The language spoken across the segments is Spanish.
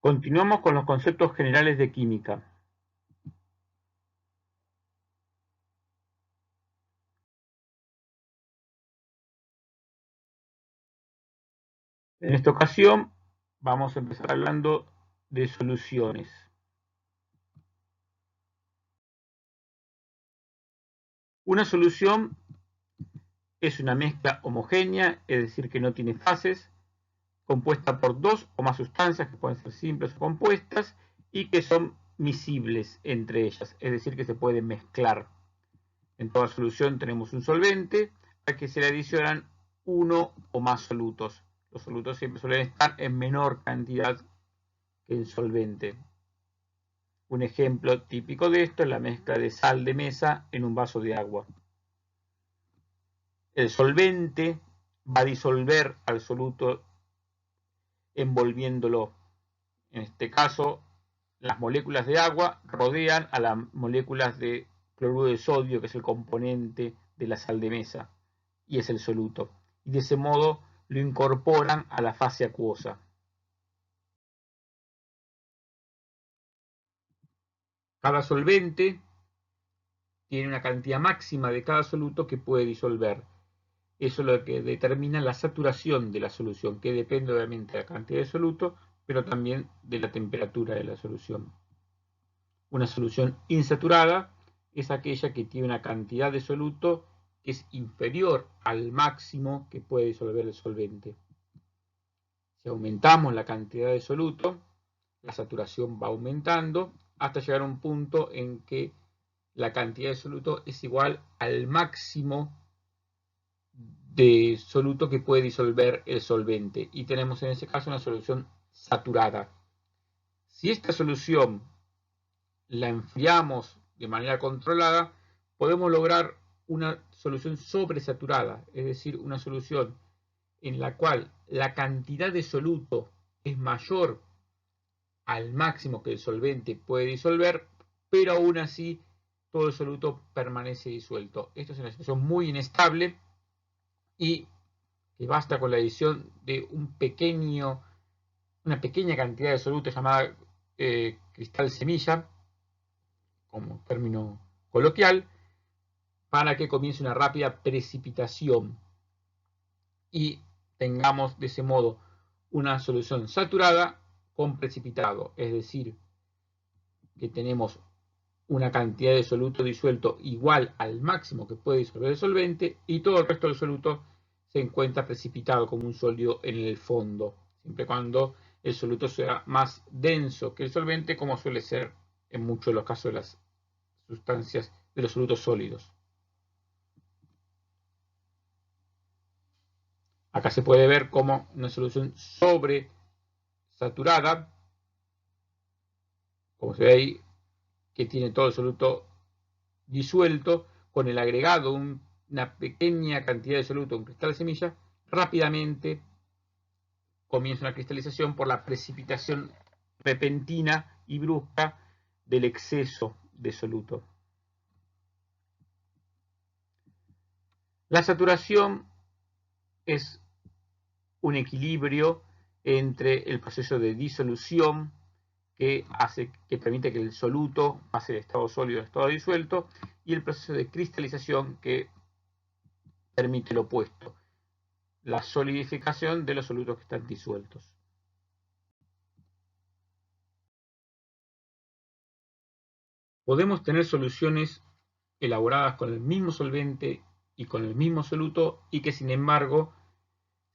Continuamos con los conceptos generales de química. En esta ocasión vamos a empezar hablando de soluciones. Una solución es una mezcla homogénea, es decir, que no tiene fases, compuesta por dos o más sustancias que pueden ser simples o compuestas y que son miscibles entre ellas, es decir, que se pueden mezclar. En toda solución tenemos un solvente al que se le adicionan uno o más solutos. Los solutos siempre suelen estar en menor cantidad que el solvente. Un ejemplo típico de esto es la mezcla de sal de mesa en un vaso de agua. El solvente va a disolver al soluto envolviéndolo. En este caso, las moléculas de agua rodean a las moléculas de cloruro de sodio, que es el componente de la sal de mesa, y es el soluto. Y de ese modo lo incorporan a la fase acuosa. Cada solvente tiene una cantidad máxima de cada soluto que puede disolver. Eso es lo que determina la saturación de la solución, que depende obviamente de la cantidad de soluto, pero también de la temperatura de la solución. Una solución insaturada es aquella que tiene una cantidad de soluto que es inferior al máximo que puede disolver el solvente. Si aumentamos la cantidad de soluto, la saturación va aumentando hasta llegar a un punto en que la cantidad de soluto es igual al máximo de soluto que puede disolver el solvente, y tenemos en ese caso una solución saturada. Si esta solución la enfriamos de manera controlada, podemos lograr una solución sobresaturada, es decir, una solución en la cual la cantidad de soluto es mayor al máximo que el solvente puede disolver, pero aún así todo el soluto permanece disuelto. Esto es una situación muy inestable y que basta con la adición de una pequeña cantidad de soluto llamada cristal semilla, como término coloquial, para que comience una rápida precipitación y tengamos de ese modo una solución saturada con precipitado, es decir, que tenemos una cantidad de soluto disuelto igual al máximo que puede disolver el solvente y todo el resto del soluto se encuentra precipitado como un sólido en el fondo, siempre cuando el soluto sea más denso que el solvente, como suele ser en muchos de los casos de las sustancias de los solutos sólidos. Acá se puede ver como una solución sobresaturada, como se ve ahí, que tiene todo el soluto disuelto, con el agregado de una pequeña cantidad de soluto, un cristal de semilla, rápidamente comienza una cristalización por la precipitación repentina y brusca del exceso de soluto. La saturación es un equilibrio entre el proceso de disolución que permite que el soluto pase de estado sólido a estado disuelto, y el proceso de cristalización que permite lo opuesto, la solidificación de los solutos que están disueltos. Podemos tener soluciones elaboradas con el mismo solvente y con el mismo soluto y que sin embargo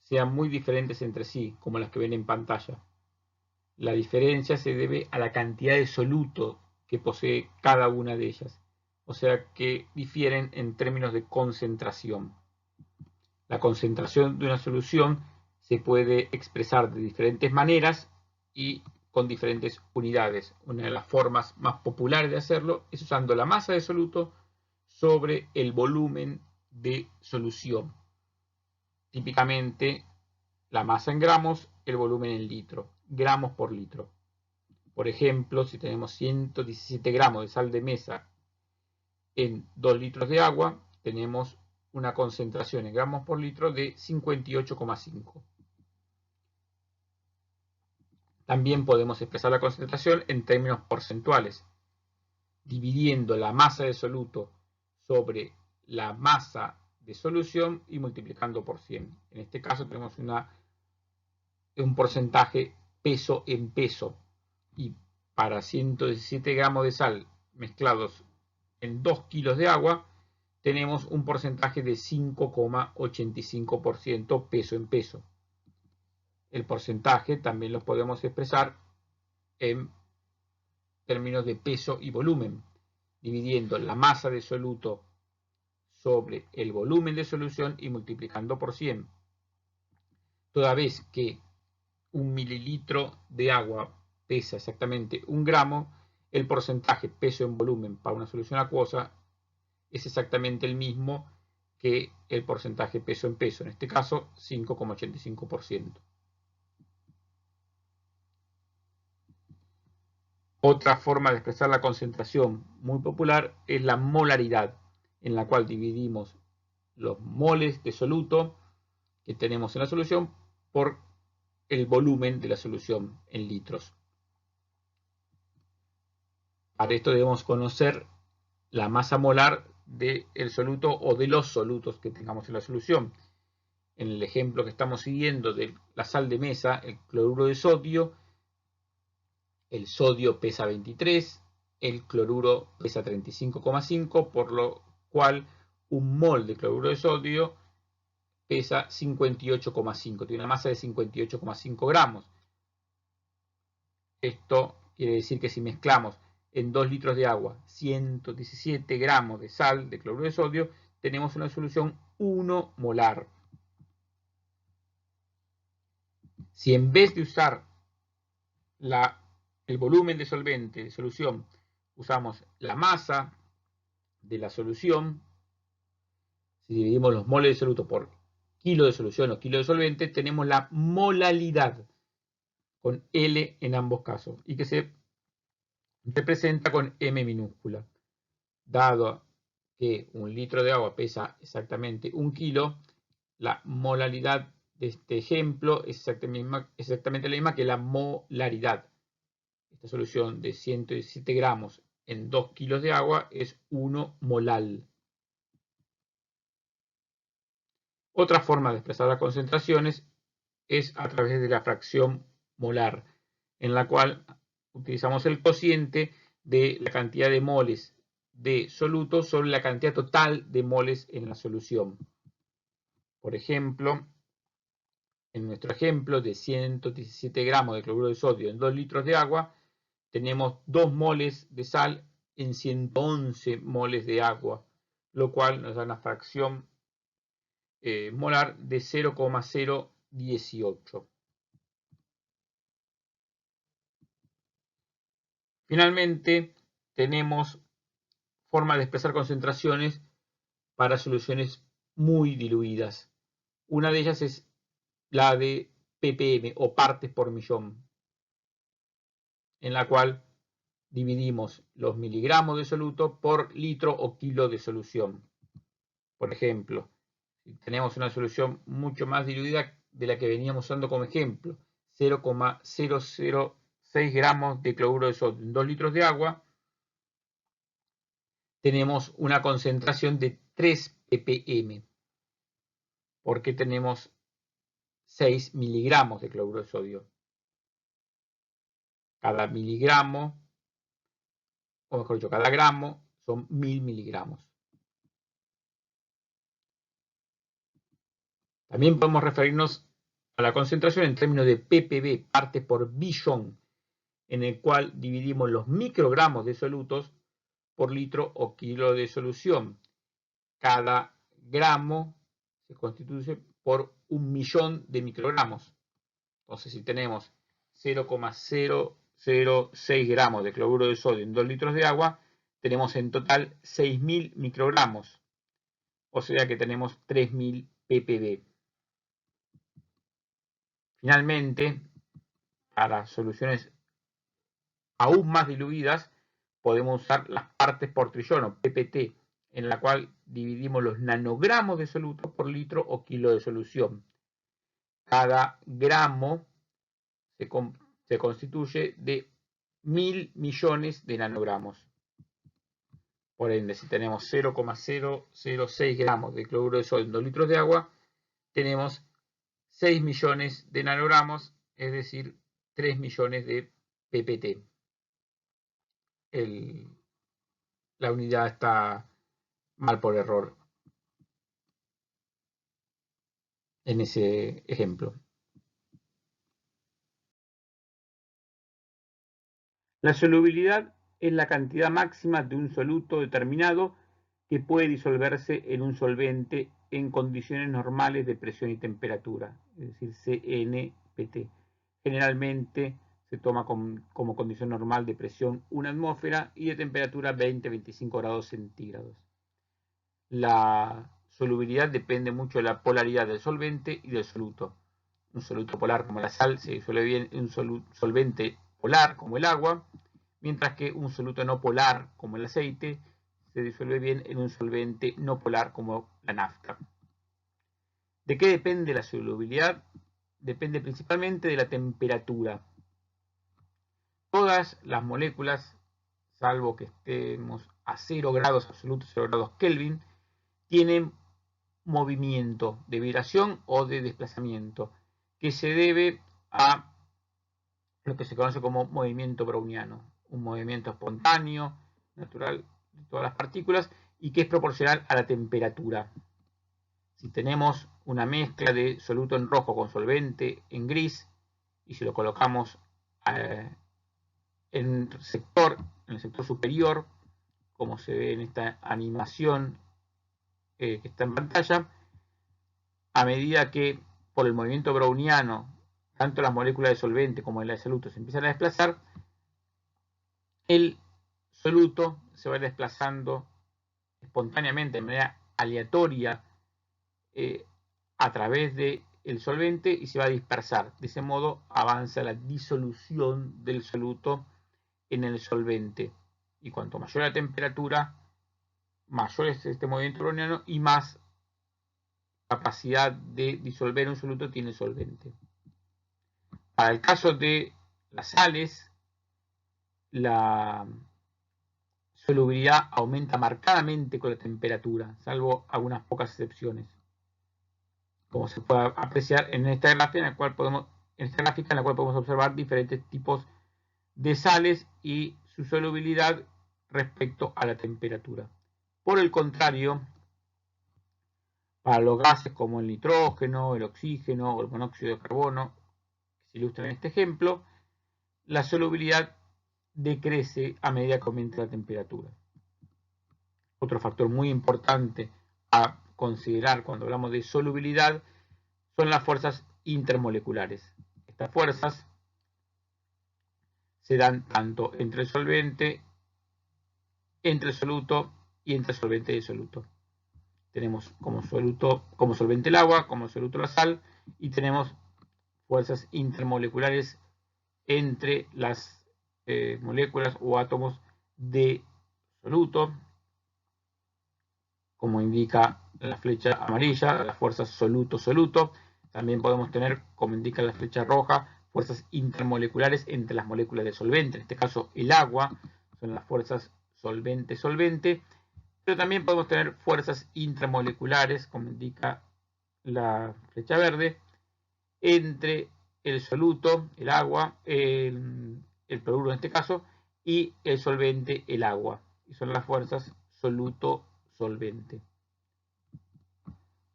sean muy diferentes entre sí, como las que ven en pantalla. La diferencia se debe a la cantidad de soluto que posee cada una de ellas, o sea que difieren en términos de concentración. La concentración de una solución se puede expresar de diferentes maneras y con diferentes unidades. Una de las formas más populares de hacerlo es usando la masa de soluto sobre el volumen de solución. Típicamente la masa en gramos, el volumen en litro, gramos por litro. Por ejemplo, si tenemos 117 gramos de sal de mesa en 2 litros de agua, tenemos una concentración en gramos por litro de 58,5. También podemos expresar la concentración en términos porcentuales, dividiendo la masa de soluto sobre la masa de solución y multiplicando por 100. En este caso tenemos un porcentaje peso en peso, y para 117 gramos de sal mezclados en 2 kilos de agua tenemos un porcentaje de 5,85% peso en peso. El porcentaje también lo podemos expresar en términos de peso y volumen, dividiendo la masa de soluto sobre el volumen de solución y multiplicando por 100. Toda vez que un mililitro de agua pesa exactamente 1 gramo, el porcentaje peso en volumen para una solución acuosa es exactamente el mismo que el porcentaje peso en peso, en este caso 5,85%. Otra forma de expresar la concentración muy popular es la molaridad, en la cual dividimos los moles de soluto que tenemos en la solución por el volumen de la solución en litros. Para esto debemos conocer la masa molar del soluto o de los solutos que tengamos en la solución. En el ejemplo que estamos siguiendo de la sal de mesa, el cloruro de sodio, el sodio pesa 23, el cloruro pesa 35,5, por lo cual un mol de cloruro de sodio pesa 58,5, tiene una masa de 58,5 gramos. Esto quiere decir que si mezclamos en 2 litros de agua 117 gramos de sal de cloruro de sodio, tenemos una solución 1 molar. Si en vez de usar el volumen de solvente de solución, usamos la masa de la solución, si dividimos los moles de soluto por kilo de solución o kilo de solvente, tenemos la molalidad con L en ambos casos y que se representa con M minúscula. Dado que 1 litro de agua pesa exactamente 1 kilo, la molaridad de este ejemplo es exactamente la misma que la molaridad. Esta solución de 117 gramos en 2 kilos de agua es 1 molal. Otra forma de expresar las concentraciones es a través de la fracción molar, en la cual utilizamos el cociente de la cantidad de moles de soluto sobre la cantidad total de moles en la solución. Por ejemplo, en nuestro ejemplo de 117 gramos de cloruro de sodio en 2 litros de agua, tenemos 2 moles de sal en 111 moles de agua, lo cual nos da una fracción molar de 0,018. Finalmente, tenemos formas de expresar concentraciones para soluciones muy diluidas. Una de ellas es la de ppm o partes por millón, en la cual dividimos los miligramos de soluto por litro o kilo de solución. Por ejemplo, si tenemos una solución mucho más diluida de la que veníamos usando como ejemplo, 0,006 gramos de cloruro de sodio en 2 litros de agua, tenemos una concentración de 3 ppm, porque tenemos 6 miligramos de cloruro de sodio. Cada miligramo, o mejor dicho, cada gramo son 1000 miligramos. También podemos referirnos a la concentración en términos de ppb, parte por billón, en el cual dividimos los microgramos de solutos por litro o kilo de solución. Cada gramo se constituye por 1.000.000 de microgramos. Entonces, si tenemos 0,006 gramos de cloruro de sodio en 2 litros de agua, tenemos en total 6.000 microgramos. O sea que tenemos 3.000 ppb. Finalmente, para soluciones aún más diluidas, podemos usar las partes por trillón o PPT, en la cual dividimos los nanogramos de soluto por litro o kilo de solución. Cada gramo se se constituye de 1000 millones de nanogramos. Por ende, si tenemos 0,006 gramos de cloruro de sodio en 2 litros de agua, tenemos 6 millones de nanogramos, es decir, 3 millones de ppt. La unidad está mal por error en ese ejemplo. La solubilidad es la cantidad máxima de un soluto determinado que puede disolverse en un solvente en condiciones normales de presión y temperatura, es decir, CNPT. Generalmente se toma como condición normal de presión 1 atmósfera y de temperatura 20-25 grados centígrados. La solubilidad depende mucho de la polaridad del solvente y del soluto. Un soluto polar como la sal se disuelve bien en un solvente polar como el agua, mientras que un soluto no polar como el aceite se disuelve bien en un solvente no polar como la nafta. ¿De qué depende la solubilidad? Depende principalmente de la temperatura. Todas las moléculas, salvo que estemos a 0 grados absolutos, 0 grados Kelvin, tienen movimiento de vibración o de desplazamiento que se debe a lo que se conoce como movimiento browniano, un movimiento espontáneo, natural de todas las partículas y que es proporcional a la temperatura. Si tenemos una mezcla de soluto en rojo con solvente en gris y si lo colocamos en el sector superior, como se ve en esta animación que está en pantalla, a medida que por el movimiento browniano tanto las moléculas de solvente como la de soluto se empiezan a desplazar, el soluto se va desplazando espontáneamente, de manera aleatoria, a través del solvente y se va a dispersar. De ese modo avanza la disolución del soluto en el solvente. Y cuanto mayor la temperatura, mayor es este movimiento browniano y más capacidad de disolver un soluto tiene el solvente. Para el caso de las sales, la solubilidad aumenta marcadamente con la temperatura, salvo algunas pocas excepciones, como se puede apreciar en esta gráfica, en la cual podemos observar diferentes tipos de sales y su solubilidad respecto a la temperatura. Por el contrario, para los gases como el nitrógeno, el oxígeno o el monóxido de carbono, que se ilustra en este ejemplo, la solubilidad decrece a medida que aumenta la temperatura. Otro factor muy importante a considerar cuando hablamos de solubilidad son las fuerzas intermoleculares. Estas fuerzas se dan tanto entre el solvente, entre el soluto y entre el solvente y el soluto. Tenemos como solvente el agua, como soluto la sal, y tenemos fuerzas intermoleculares entre las moléculas o átomos de soluto, como indica la flecha amarilla, las fuerzas soluto-soluto. También podemos tener, como indica la flecha roja, fuerzas intermoleculares entre las moléculas de solvente. En este caso, el agua son las fuerzas solvente-solvente. Pero también podemos tener fuerzas intramoleculares, como indica la flecha verde, entre el soluto, el agua, el cloruro en este caso, y el solvente, el agua. Y son las fuerzas soluto-solvente.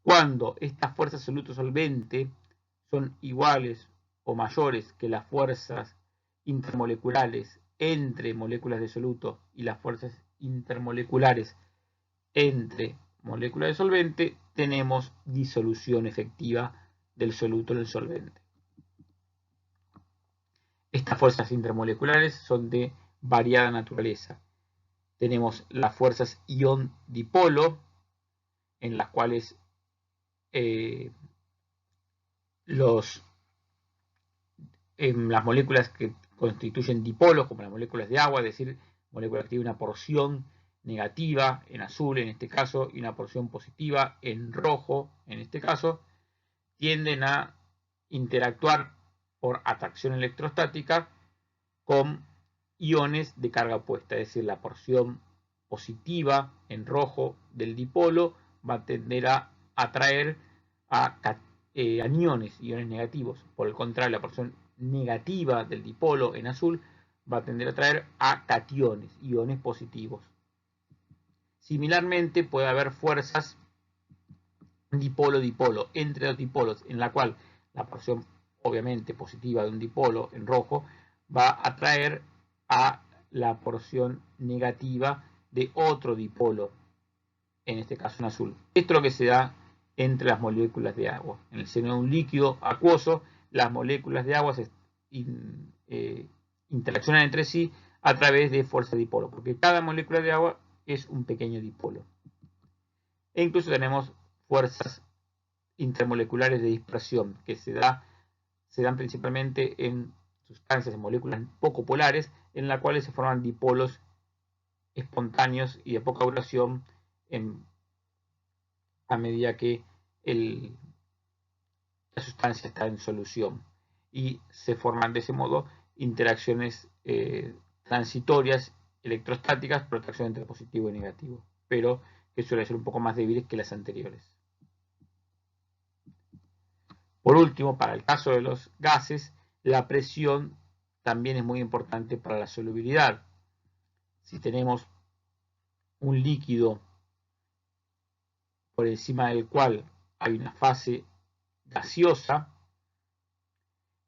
Cuando estas fuerzas soluto-solvente son iguales o mayores que las fuerzas intermoleculares entre moléculas de soluto y las fuerzas intermoleculares entre moléculas de solvente, tenemos disolución efectiva del soluto en el solvente. Estas fuerzas intermoleculares son de variada naturaleza. Tenemos las fuerzas ion-dipolo, en las cuales las moléculas que constituyen dipolos, como las moléculas de agua, es decir, moléculas que tienen una porción negativa en azul en este caso y una porción positiva en rojo en este caso, tienden a interactuar por atracción electrostática con iones de carga opuesta, es decir, la porción positiva en rojo del dipolo va a tender a atraer a aniones, iones negativos. Por el contrario, la porción negativa del dipolo en azul va a tender a atraer a cationes, iones positivos. Similarmente, puede haber fuerzas dipolo-dipolo entre dos dipolos, en la cual la porción obviamente positiva de un dipolo en rojo va a atraer a la porción negativa de otro dipolo, en este caso en azul. Esto es lo que se da entre las moléculas de agua. En el seno de un líquido acuoso, las moléculas de agua se interaccionan entre sí a través de fuerza dipolo, porque cada molécula de agua es un pequeño dipolo. E incluso tenemos fuerzas intermoleculares de dispersión que se dan principalmente en sustancias, en moléculas poco polares, en las cuales se forman dipolos espontáneos y de poca duración a medida que la sustancia está en solución, y se forman de ese modo interacciones transitorias electrostáticas por atracción entre positivo y negativo, pero que suelen ser un poco más débiles que las anteriores. Por último, para el caso de los gases, la presión también es muy importante para la solubilidad. Si tenemos un líquido por encima del cual hay una fase gaseosa,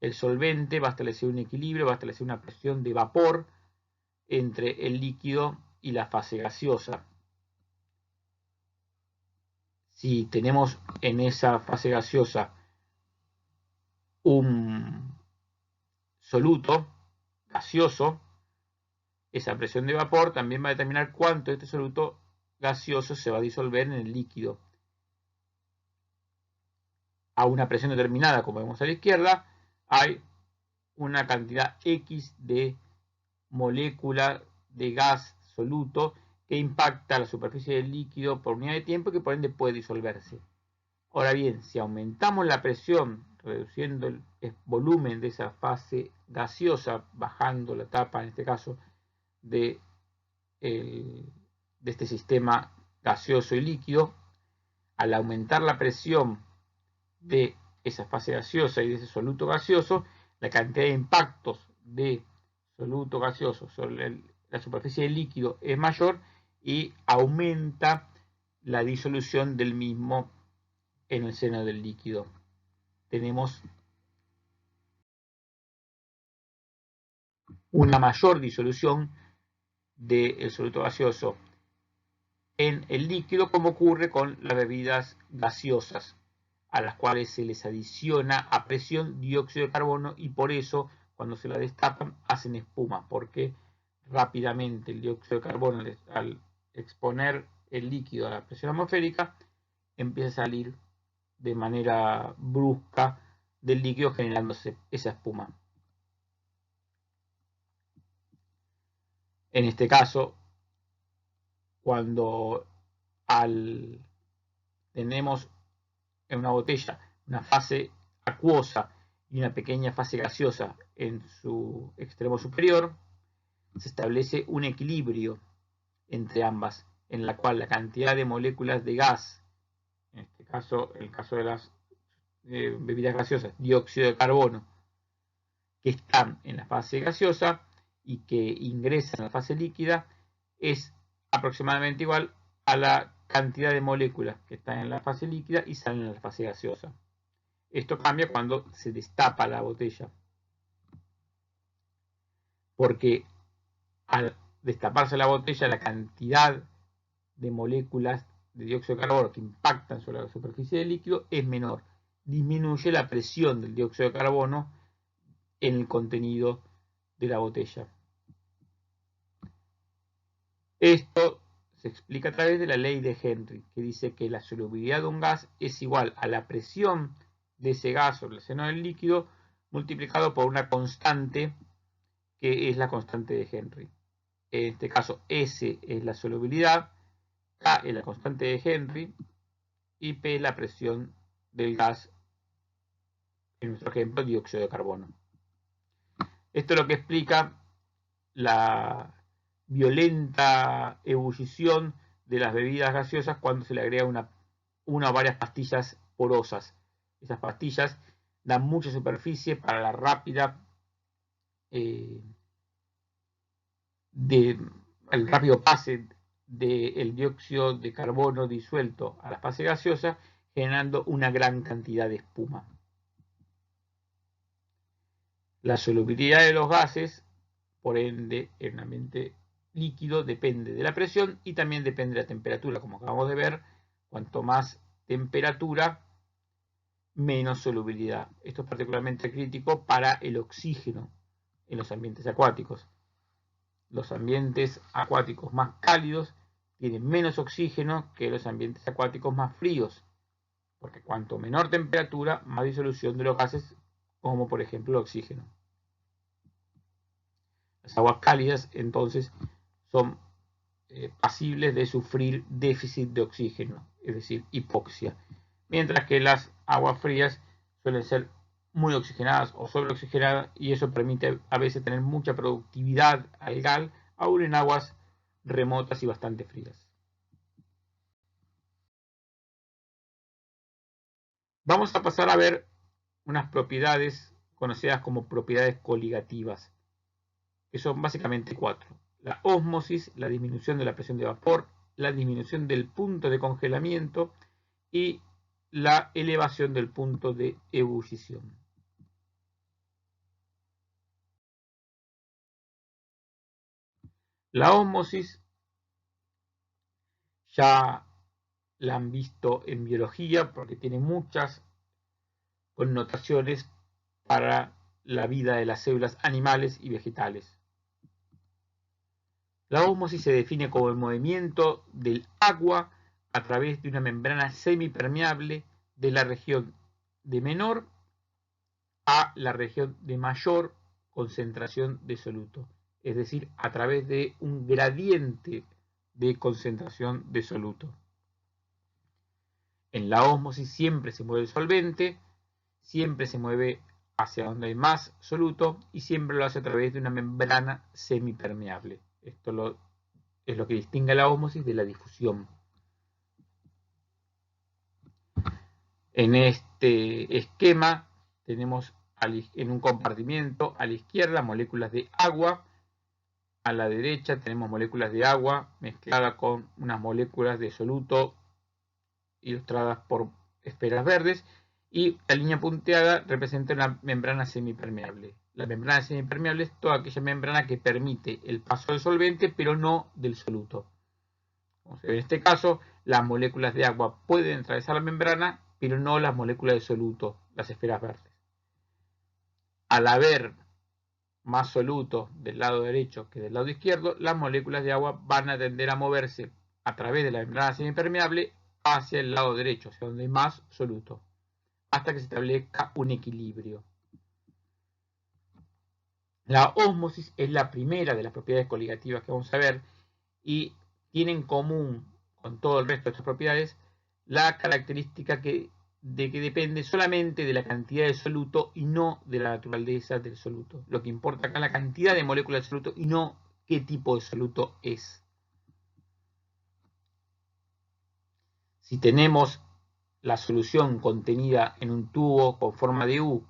el solvente va a establecer un equilibrio, va a establecer una presión de vapor entre el líquido y la fase gaseosa. Si tenemos en esa fase gaseosa un soluto gaseoso, esa presión de vapor también va a determinar cuánto de este soluto gaseoso se va a disolver en el líquido. A una presión determinada, como vemos a la izquierda, hay una cantidad X de molécula de gas soluto que impacta la superficie del líquido por unidad de tiempo y que por ende puede disolverse. Ahora bien, si aumentamos la presión, reduciendo el volumen de esa fase gaseosa, bajando la tapa, en este caso, de este sistema gaseoso y líquido, al aumentar la presión de esa fase gaseosa y de ese soluto gaseoso, la cantidad de impactos de soluto gaseoso sobre la superficie del líquido es mayor y aumenta la disolución del mismo en el seno del líquido. Tenemos una mayor disolución del soluto gaseoso en el líquido, como ocurre con las bebidas gaseosas, a las cuales se les adiciona a presión dióxido de carbono, y por eso cuando se la destapan hacen espuma, porque rápidamente el dióxido de carbono, al exponer el líquido a la presión atmosférica, empieza a salir de manera brusca del líquido, generándose esa espuma. En este caso, cuando tenemos en una botella una fase acuosa y una pequeña fase gaseosa en su extremo superior, se establece un equilibrio entre ambas, en la cual la cantidad de moléculas de gas, en este caso, el caso de las bebidas gaseosas, dióxido de carbono, que están en la fase gaseosa y que ingresan a la fase líquida, es aproximadamente igual a la cantidad de moléculas que están en la fase líquida y salen en la fase gaseosa. Esto cambia cuando se destapa la botella, porque al destaparse la botella, la cantidad de moléculas de dióxido de carbono que impactan sobre la superficie del líquido es menor. Disminuye la presión del dióxido de carbono en el contenido de la botella. Esto se explica a través de la ley de Henry, que dice que la solubilidad de un gas es igual a la presión de ese gas sobre el seno del líquido multiplicado por una constante que es la constante de Henry. En este caso, S es la solubilidad, K es la constante de Henry y P es la presión del gas, en nuestro ejemplo, dióxido de carbono. Esto es lo que explica la violenta ebullición de las bebidas gaseosas cuando se le agrega una o varias pastillas porosas. Esas pastillas dan mucha superficie para la rápida el rápido pase del dióxido de carbono disuelto a la fase gaseosa, generando una gran cantidad de espuma. La solubilidad de los gases, por ende, en un ambiente líquido depende de la presión y también depende de la temperatura. Como acabamos de ver, cuanto más temperatura, menos solubilidad. Esto es particularmente crítico para el oxígeno en los ambientes acuáticos. Los ambientes acuáticos más cálidos tienen menos oxígeno que los ambientes acuáticos más fríos, porque cuanto menor temperatura, más disolución de los gases, como por ejemplo el oxígeno. Las aguas cálidas, entonces, son pasibles de sufrir déficit de oxígeno, es decir, hipoxia, mientras que las aguas frías suelen ser muy oxigenadas o sobreoxigenadas, y eso permite a veces tener mucha productividad algal, aún en aguas remotas y bastante frías. Vamos a pasar a ver unas propiedades conocidas como propiedades coligativas, que son básicamente 4. La ósmosis, la disminución de la presión de vapor, la disminución del punto de congelamiento y la elevación del punto de ebullición. La ósmosis ya la han visto en biología porque tiene muchas connotaciones para la vida de las células animales y vegetales. La ósmosis se define como el movimiento del agua a través de una membrana semipermeable de la región de menor a la región de mayor concentración de soluto, es decir, a través de un gradiente de concentración de soluto. En la ósmosis siempre se mueve el solvente, siempre se mueve hacia donde hay más soluto y siempre lo hace a través de una membrana semipermeable. Esto es lo que distingue la ósmosis de la difusión. En este esquema tenemos en un compartimiento a la izquierda moléculas de agua, a la derecha tenemos moléculas de agua mezcladas con unas moléculas de soluto ilustradas por esferas verdes, y la línea punteada representa una membrana semipermeable. La membrana semipermeable es toda aquella membrana que permite el paso del solvente, pero no del soluto. Como se ve en este caso, las moléculas de agua pueden atravesar la membrana, pero no las moléculas de soluto, las esferas verdes. Al haber más soluto del lado derecho que del lado izquierdo, las moléculas de agua van a tender a moverse a través de la membrana semipermeable hacia el lado derecho, hacia donde hay más soluto, hasta que se establezca un equilibrio. La ósmosis es la primera de las propiedades coligativas que vamos a ver y tiene en común con todo el resto de estas propiedades la característica de que depende solamente de la cantidad de soluto y no de la naturaleza del soluto. Lo que importa acá es la cantidad de moléculas de soluto y no qué tipo de soluto es. Si tenemos la solución contenida en un tubo con forma de U,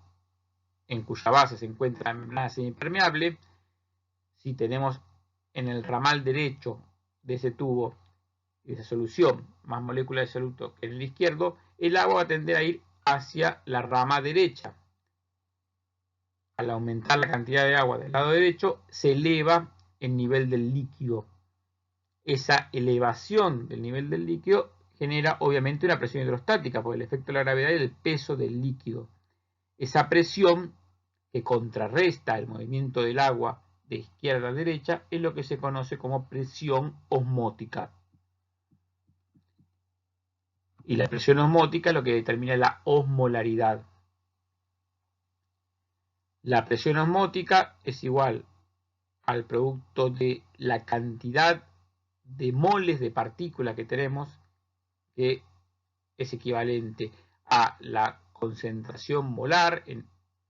en cuya base se encuentra la membrana semipermeable, si tenemos en el ramal derecho de ese tubo, de esa solución, más moléculas de soluto que en el izquierdo, el agua va a tender a ir hacia la rama derecha. Al aumentar la cantidad de agua del lado derecho, se eleva el nivel del líquido. Esa elevación del nivel del líquido genera obviamente una presión hidrostática por el efecto de la gravedad y el peso del líquido. Esa presión que contrarresta el movimiento del agua de izquierda a derecha es lo que se conoce como presión osmótica. Y la presión osmótica es lo que determina la osmolaridad. La presión osmótica es igual al producto de la cantidad de moles de partícula que tenemos, que es equivalente a la concentración molar, en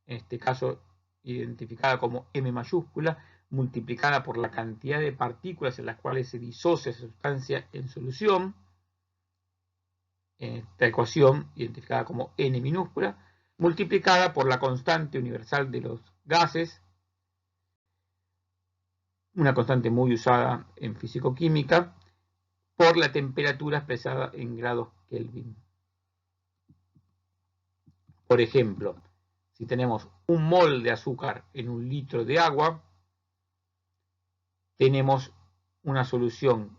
este caso identificada como M mayúscula, multiplicada por la cantidad de partículas en las cuales se disocia esa sustancia en solución, en esta ecuación identificada como N minúscula, multiplicada por la constante universal de los gases, una constante muy usada en físico-química, por la temperatura expresada en grados Kelvin. Por ejemplo, si tenemos un mol de azúcar en un litro de agua, tenemos una solución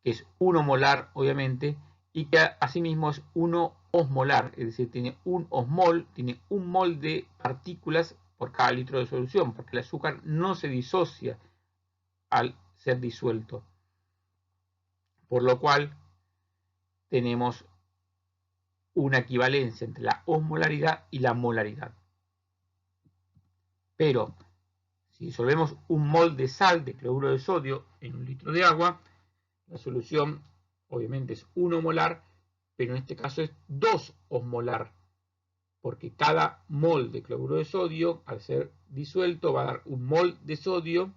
que es 1 molar, obviamente, y que asimismo es 1 osmolar, es decir, tiene un osmol, tiene un mol de partículas por cada litro de solución, porque el azúcar no se disocia al ser disuelto. Por lo cual tenemos una equivalencia entre la osmolaridad y la molaridad. Pero si disolvemos un mol de sal de cloruro de sodio en un litro de agua, la solución obviamente es 1 molar, pero en este caso es 2 osmolar, porque cada mol de cloruro de sodio, al ser disuelto, va a dar un mol de sodio,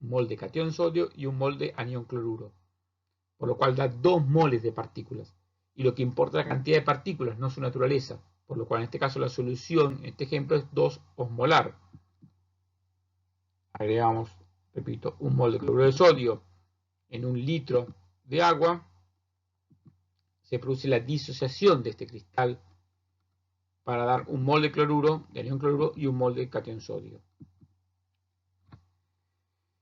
un mol de catión sodio y un mol de anión cloruro, por lo cual da 2 moles de partículas. Y lo que importa es la cantidad de partículas, no su naturaleza, por lo cual en este caso la solución, en este ejemplo, es 2 osmolar. Agregamos, repito, un mol de cloruro de sodio en un litro de agua, se produce la disociación de este cristal para dar un mol de cloruro, de anión cloruro y un mol de catión sodio.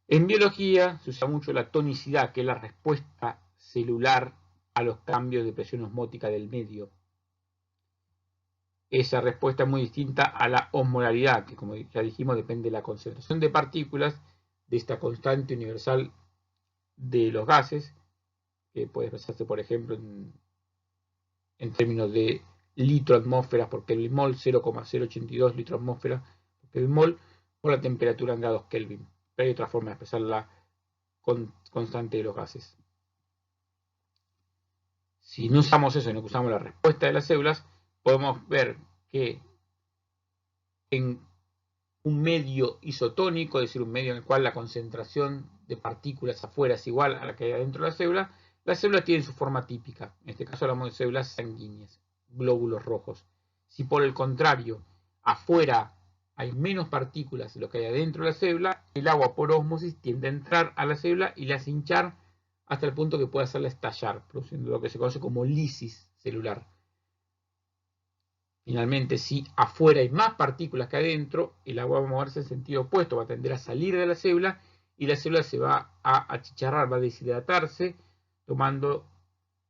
En biología se usa mucho la tonicidad, que es la respuesta celular a los cambios de presión osmótica del medio. Esa respuesta es muy distinta a la osmolaridad, que como ya dijimos depende de la concentración de partículas, de esta constante universal de los gases, que puede expresarse por ejemplo en términos de litro atmósfera por Kelvin mol, 0,082 litro atmósfera por Kelvin mol, por la temperatura en grados Kelvin. Pero hay otra forma de expresar la constante de los gases. Si no usamos eso, sino que usamos la respuesta de las células, podemos ver que en un medio isotónico, es decir, un medio en el cual la concentración de partículas afuera es igual a la que hay adentro de la célula, las células tienen su forma típica. En este caso hablamos de células sanguíneas, glóbulos rojos. Si por el contrario, afuera hay menos partículas de lo que hay adentro de la célula, el agua por ósmosis tiende a entrar a la célula y la hace hinchar hasta el punto que puede hacerla estallar, produciendo lo que se conoce como lisis celular. Finalmente, si afuera hay más partículas que adentro, el agua va a moverse en sentido opuesto, va a tender a salir de la célula y la célula se va a achicharrar, va a deshidratarse, tomando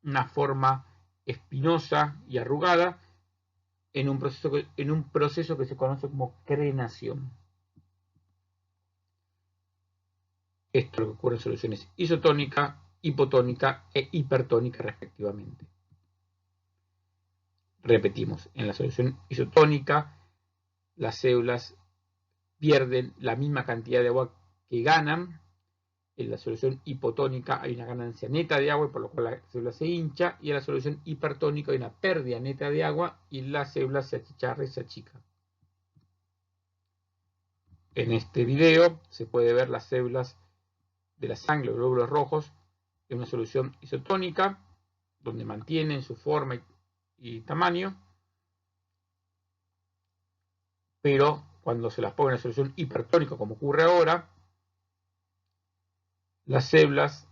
una forma espinosa y arrugada en un proceso que se conoce como crenación. Esto es lo que ocurre en soluciones isotónica, hipotónica e hipertónica respectivamente. Repetimos, en la solución isotónica las células pierden la misma cantidad de agua que ganan. En la solución hipotónica hay una ganancia neta de agua, por lo cual la célula se hincha, y en la solución hipertónica hay una pérdida neta de agua y la célula se achicharra y se achica. En este video se puede ver las células de la sangre, los glóbulos rojos, en una solución isotónica, donde mantienen su forma y tamaño, pero cuando se las pone en una solución hipertónica, como ocurre ahora, las células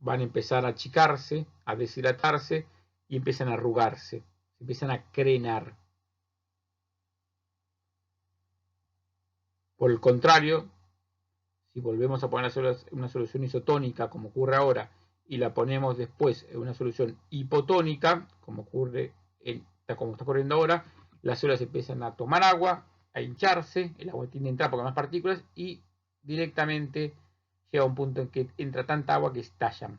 van a empezar a achicarse, a deshidratarse y empiezan a arrugarse, empiezan a crenar. Por el contrario, si volvemos a poner las células en una solución isotónica, como ocurre ahora, y la ponemos después en una solución hipotónica, como está ocurriendo ahora, las células empiezan a tomar agua, a hincharse, el agua tiende a entrar porque hay más partículas y directamente llega a un punto en que entra tanta agua que estallan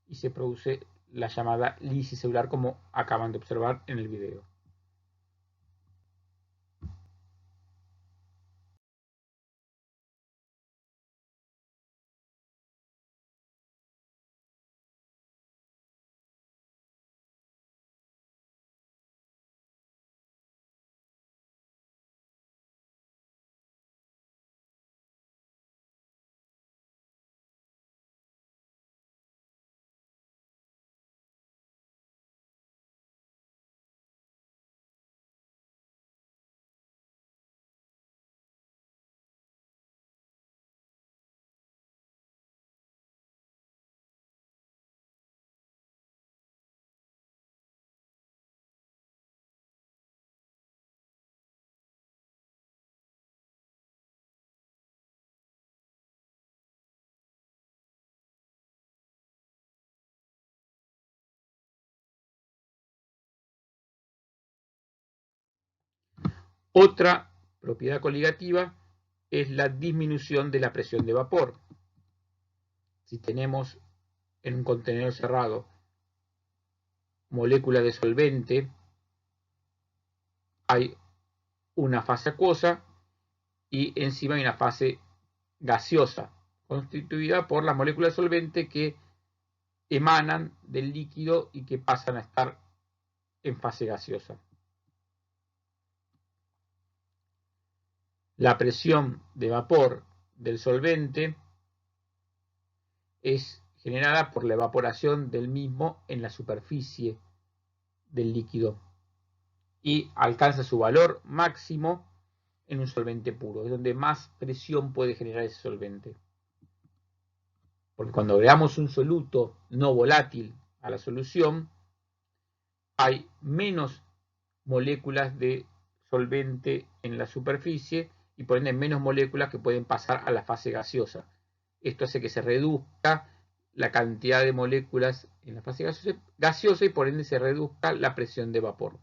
y se produce la llamada lisis celular, como acaban de observar en el video. Otra propiedad coligativa es la disminución de la presión de vapor. Si tenemos en un contenedor cerrado moléculas de solvente, hay una fase acuosa y encima hay una fase gaseosa, constituida por las moléculas de solvente que emanan del líquido y que pasan a estar en fase gaseosa. La presión de vapor del solvente es generada por la evaporación del mismo en la superficie del líquido y alcanza su valor máximo en un solvente puro, es donde más presión puede generar ese solvente. Porque cuando agregamos un soluto no volátil a la solución, hay menos moléculas de solvente en la superficie y por ende menos moléculas que pueden pasar a la fase gaseosa. Esto hace que se reduzca la cantidad de moléculas en la fase gaseosa y por ende se reduzca la presión de vapor.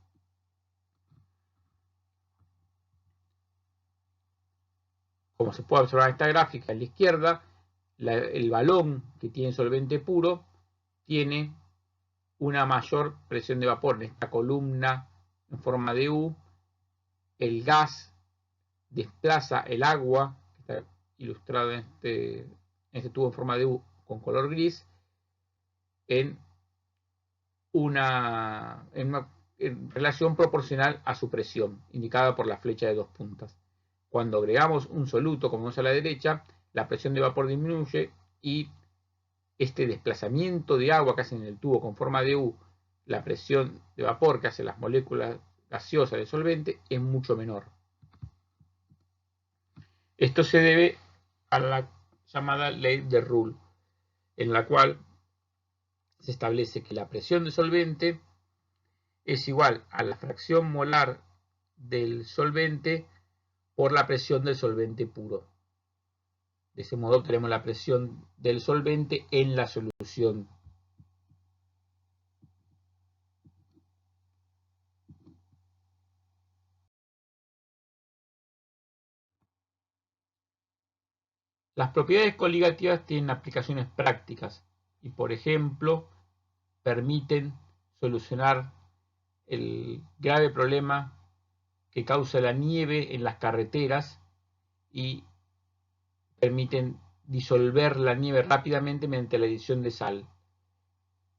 Como se puede observar en esta gráfica, a la izquierda, el balón que tiene solvente puro tiene una mayor presión de vapor. En esta columna en forma de U, el gas desplaza el agua, que está ilustrado en este tubo en forma de U con color gris, en relación proporcional a su presión, indicada por la flecha de dos puntas. Cuando agregamos un soluto, como vemos a la derecha, la presión de vapor disminuye y este desplazamiento de agua que hace en el tubo con forma de U, la presión de vapor que hacen las moléculas gaseosas del solvente, es mucho menor. Esto se debe a la llamada ley de Roule, en la cual se establece que la presión del solvente es igual a la fracción molar del solvente por la presión del solvente puro. De ese modo obtenemos la presión del solvente en la solución. Las propiedades coligativas tienen aplicaciones prácticas y, por ejemplo, permiten solucionar el grave problema que causa la nieve en las carreteras y permiten disolver la nieve rápidamente mediante la adición de sal.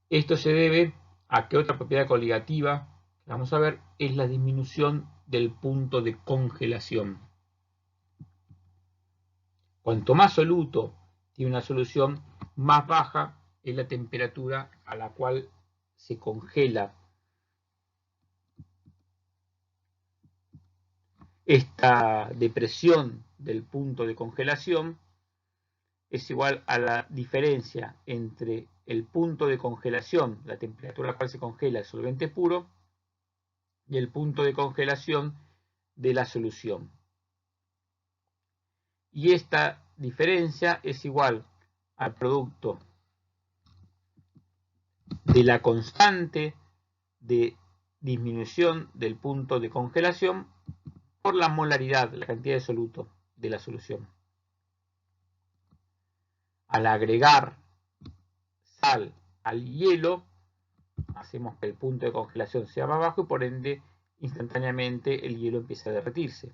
Esto se debe a que otra propiedad coligativa que vamos a ver es la disminución del punto de congelación. Cuanto más soluto tiene una solución, más baja es la temperatura a la cual se congela. Esta depresión del punto de congelación es igual a la diferencia entre el punto de congelación, la temperatura a la cual se congela el solvente puro, y el punto de congelación de la solución. Y esta diferencia es igual al producto de la constante de disminución del punto de congelación por la molaridad, la cantidad de soluto de la solución. Al agregar sal al hielo, hacemos que el punto de congelación sea más bajo y por ende instantáneamente el hielo empieza a derretirse.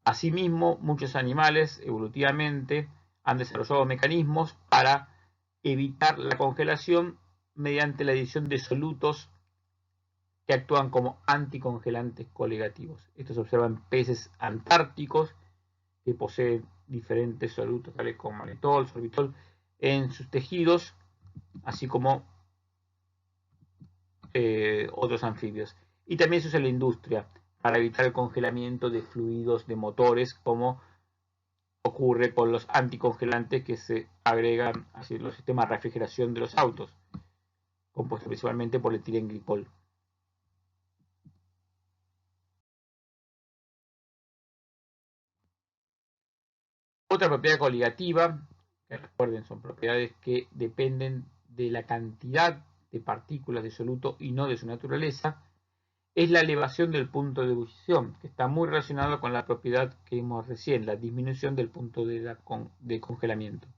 Asimismo, muchos animales evolutivamente han desarrollado mecanismos para evitar la congelación mediante la adición de solutos que actúan como anticongelantes coligativos. Esto se observa en peces antárticos que poseen diferentes solutos, tales como manitol, sorbitol, en sus tejidos, así como otros anfibios. Y también se usa en la industria para evitar el congelamiento de fluidos de motores, como ocurre con los anticongelantes que se agregan a los sistemas de refrigeración de los autos, compuestos principalmente por etilenglicol. Otra propiedad coligativa, que recuerden son propiedades que dependen de la cantidad de partículas de soluto y no de su naturaleza, es la elevación del punto de ebullición, que está muy relacionado con la propiedad que vimos recién, la disminución del punto de congelamiento.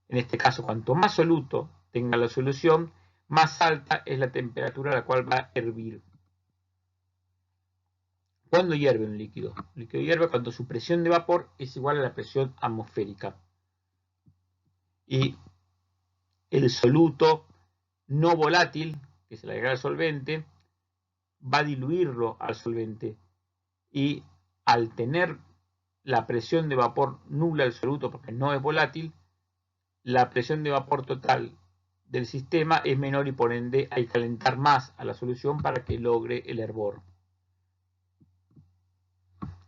En este caso, cuanto más soluto tenga la solución, más alta es la temperatura a la cual va a hervir. ¿Cuándo hierve un líquido? El líquido hierve cuando su presión de vapor es igual a la presión atmosférica. Y el soluto no volátil, que se le agrega al solvente, va a diluirlo al solvente. Y al tener la presión de vapor nula del soluto, porque no es volátil, la presión de vapor total del sistema es menor y por ende hay que calentar más a la solución para que logre el hervor.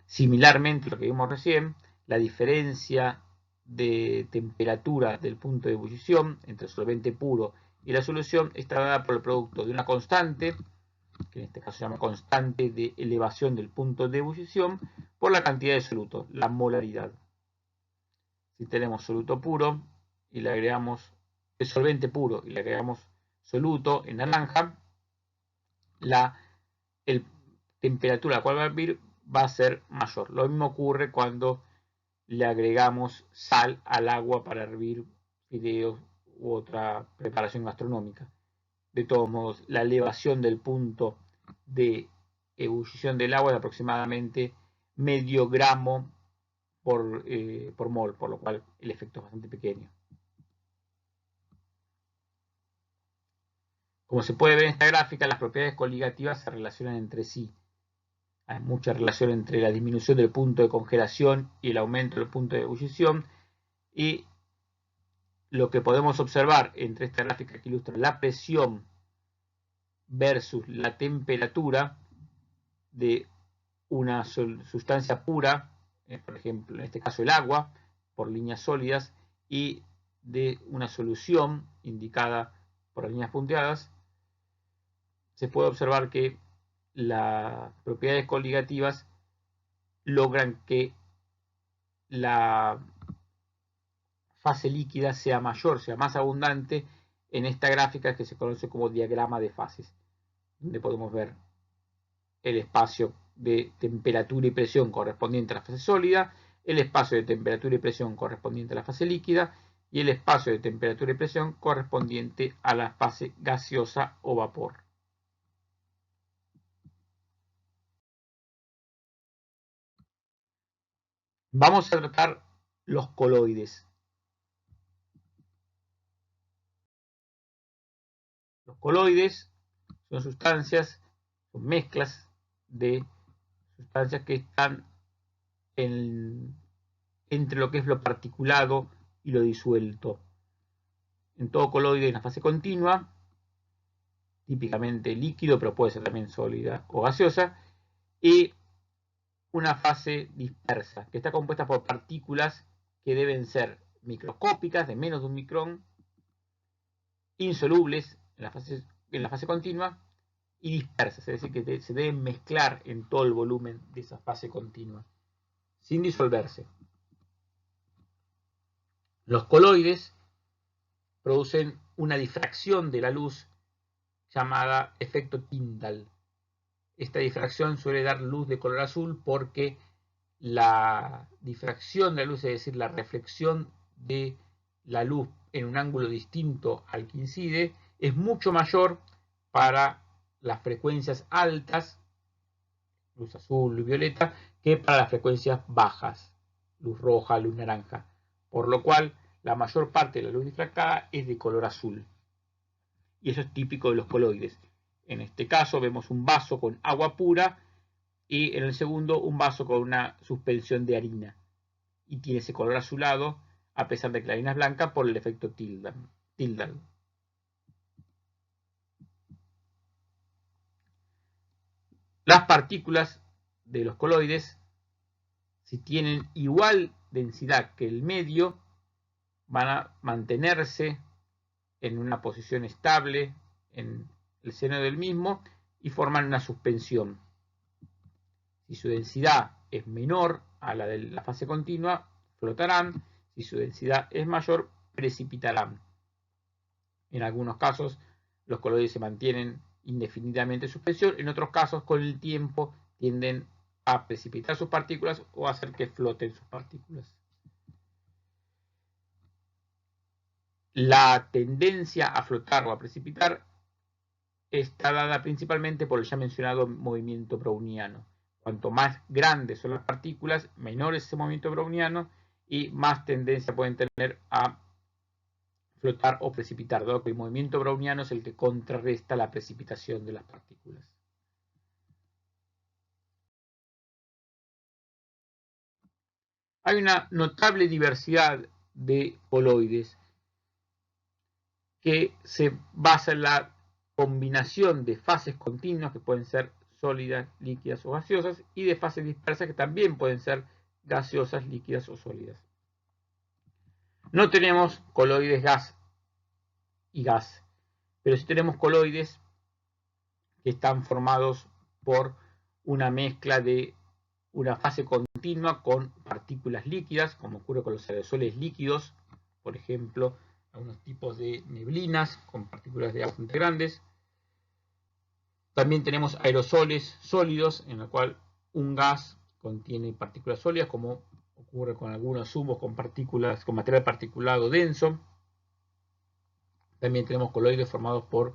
Similarmente, lo que vimos recién, la diferencia de temperatura del punto de ebullición entre el solvente puro y la solución está dada por el producto de una constante, que en este caso se llama constante de elevación del punto de ebullición, por la cantidad de soluto, la molaridad. Si tenemos soluto puro y le agregamos el solvente puro y le agregamos soluto en naranja, la temperatura a la cual va a hervir va a ser mayor. Lo mismo ocurre cuando le agregamos sal al agua para hervir fideos u otra preparación gastronómica. De todos modos, la elevación del punto de ebullición del agua es aproximadamente medio gramo por mol, por lo cual el efecto es bastante pequeño. Como se puede ver en esta gráfica, las propiedades coligativas se relacionan entre sí. Hay mucha relación entre la disminución del punto de congelación y el aumento del punto de ebullición. Y lo que podemos observar entre esta gráfica que ilustra la presión versus la temperatura de una sustancia pura, por ejemplo, en este caso el agua, por líneas sólidas, y de una solución indicada por las líneas punteadas, se puede observar que las propiedades coligativas logran que la fase líquida sea mayor, sea más abundante en esta gráfica que se conoce como diagrama de fases, donde podemos ver el espacio de temperatura y presión correspondiente a la fase sólida, el espacio de temperatura y presión correspondiente a la fase líquida y el espacio de temperatura y presión correspondiente a la fase gaseosa o vapor. Vamos a tratar los coloides. Los coloides son sustancias, son mezclas de sustancias que están entre lo que es lo particulado y lo disuelto. En todo coloide hay una fase continua, típicamente líquido, pero puede ser también sólida o gaseosa, y una fase dispersa, que está compuesta por partículas que deben ser microscópicas, de menos de un micrón, insolubles en la fase continua, y dispersas, es decir, que se deben mezclar en todo el volumen de esa fase continua, sin disolverse. Los coloides producen una difracción de la luz llamada efecto Tyndall. Esta difracción suele dar luz de color azul porque la difracción de la luz, es decir, la reflexión de la luz en un ángulo distinto al que incide, es mucho mayor para las frecuencias altas, luz azul, luz violeta, que para las frecuencias bajas, luz roja, luz naranja. Por lo cual, la mayor parte de la luz difractada es de color azul. Y eso es típico de los coloides. En este caso vemos un vaso con agua pura y en el segundo un vaso con una suspensión de harina. Y tiene ese color azulado a pesar de que la harina es blanca por el efecto Tyndall. Las partículas de los coloides, si tienen igual densidad que el medio, van a mantenerse en una posición estable en el seno del mismo y forman una suspensión. Si su densidad es menor a la de la fase continua, flotarán. Si su densidad es mayor, precipitarán. En algunos casos, los coloides se mantienen indefinidamente en suspensión. En otros casos, con el tiempo, tienden a precipitar sus partículas o a hacer que floten sus partículas. La tendencia a flotar o a precipitar está dada principalmente por el ya mencionado movimiento browniano. Cuanto más grandes son las partículas, menor es ese movimiento browniano y más tendencia pueden tener a flotar o precipitar, dado que el movimiento browniano es el que contrarresta la precipitación de las partículas. Hay una notable diversidad de coloides que se basa en la combinación de fases continuas, que pueden ser sólidas, líquidas o gaseosas, y de fases dispersas, que también pueden ser gaseosas, líquidas o sólidas. No tenemos coloides gas y gas, pero sí tenemos coloides que están formados por una mezcla de una fase continua con partículas líquidas, como ocurre con los aerosoles líquidos, por ejemplo, algunos tipos de neblinas con partículas de agua bastante grandes. También tenemos aerosoles sólidos, en el cual un gas contiene partículas sólidas, como ocurre con algunos humos con partículas, con material particulado denso. También tenemos coloides formados por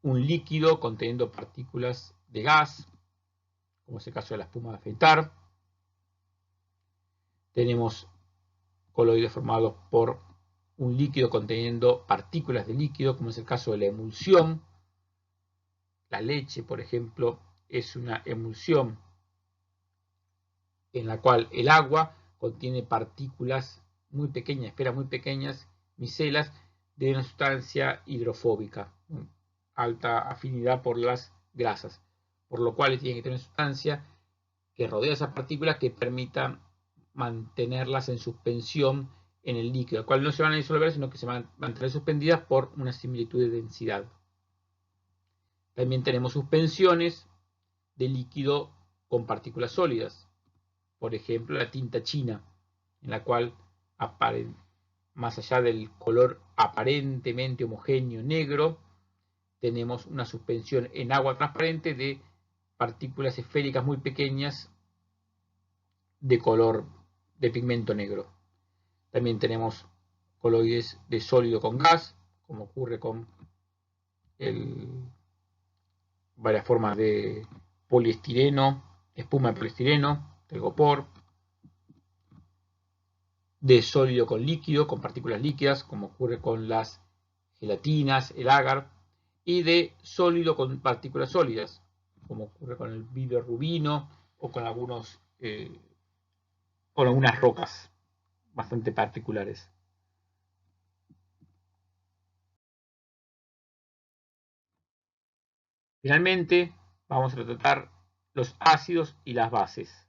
un líquido conteniendo partículas de gas, como es el caso de la espuma de afeitar. Tenemos coloides formados por un líquido conteniendo partículas de líquido, como es el caso de la emulsión. La leche, por ejemplo, es una emulsión en la cual el agua contiene partículas muy pequeñas, esferas muy pequeñas, micelas, de una sustancia hidrofóbica, alta afinidad por las grasas, por lo cual tiene que tener una sustancia que rodea esas partículas que permita mantenerlas en suspensión en el líquido, al cual no se van a disolver, sino que se van a mantener suspendidas por una similitud de densidad. También tenemos suspensiones de líquido con partículas sólidas, por ejemplo la tinta china, en la cual más allá del color aparentemente homogéneo negro, tenemos una suspensión en agua transparente de partículas esféricas muy pequeñas de color de pigmento negro. También tenemos coloides de sólido con gas, como ocurre con varias formas de poliestireno, espuma de poliestireno, telgopor. De sólido con líquido, con partículas líquidas, como ocurre con las gelatinas, el agar. Y de sólido con partículas sólidas, como ocurre con el vidrio rubino o con algunas rocas bastante particulares. Finalmente, vamos a tratar los ácidos y las bases.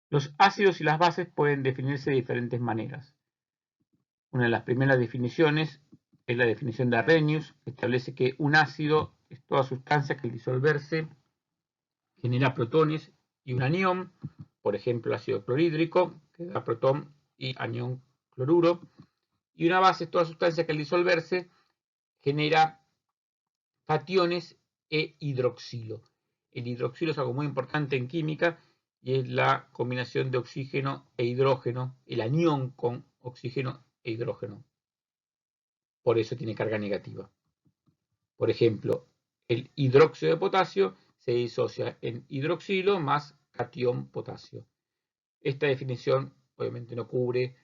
Los ácidos y las bases pueden definirse de diferentes maneras. Una de las primeras definiciones es la definición de Arrhenius, que establece que un ácido es toda sustancia que al disolverse genera protones y un anión, por ejemplo, el ácido clorhídrico, que da protón y anión cloruro. Y una base es toda sustancia que al disolverse genera cationes e hidroxilo. El hidroxilo es algo muy importante en química y es la combinación de oxígeno e hidrógeno, el anión con oxígeno e hidrógeno. Por eso tiene carga negativa. Por ejemplo, el hidróxido de potasio se disocia en hidroxilo más catión potasio. Esta definición obviamente no cubre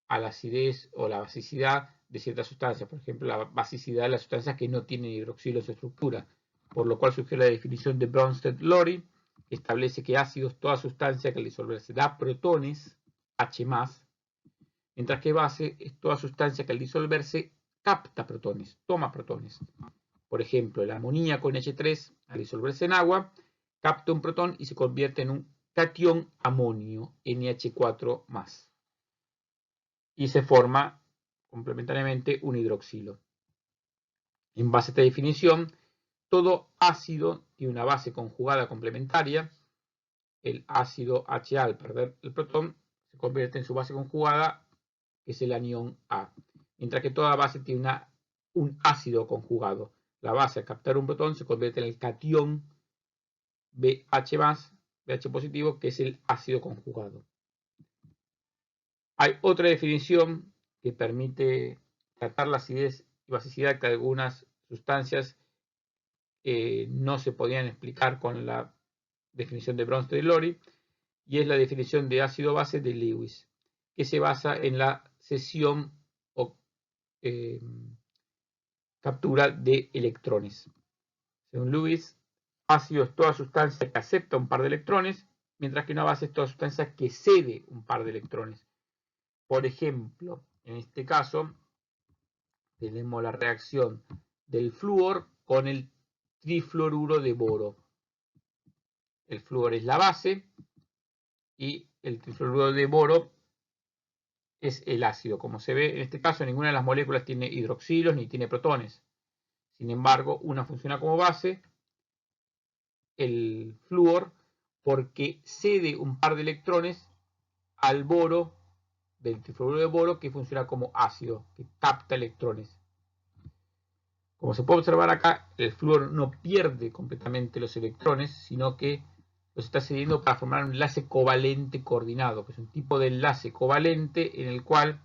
a la acidez o la basicidad de ciertas sustancias. Por ejemplo, la basicidad de las sustancias que no tienen hidroxilo en su estructura. Por lo cual surge la definición de Bronsted-Lowry, que establece que ácido es toda sustancia que al disolverse da protones, H+, mientras que base es toda sustancia que al disolverse capta protones, toma protones. Por ejemplo, el amoníaco NH3, al disolverse en agua, capta un protón y se convierte en un catión amonio, NH4+. Y se forma complementariamente un hidroxilo. En base a esta definición, todo ácido tiene una base conjugada complementaria. El ácido HA, al perder el protón, se convierte en su base conjugada, que es el anión A. Mientras que toda base tiene un ácido conjugado. La base al captar un protón se convierte en el catión BH positivo, que es el ácido conjugado. Hay otra definición que permite tratar la acidez y basicidad que algunas sustancias no se podían explicar con la definición de Bronsted-Lowry, y es la definición de ácido-base de Lewis, que se basa en la cesión o captura de electrones. Según Lewis, ácido es toda sustancia que acepta un par de electrones, mientras que una base es toda sustancia que cede un par de electrones. Por ejemplo, en este caso, tenemos la reacción del flúor con el trifluoruro de boro. El flúor es la base y el trifluoruro de boro es el ácido. Como se ve, en este caso ninguna de las moléculas tiene hidroxilos ni tiene protones. Sin embargo, una funciona como base, el flúor, porque cede un par de electrones al boro del trifluoruro de boro, que funciona como ácido, que capta electrones. Como se puede observar acá, el flúor no pierde completamente los electrones, sino que los está cediendo para formar un enlace covalente coordinado, que es un tipo de enlace covalente en el cual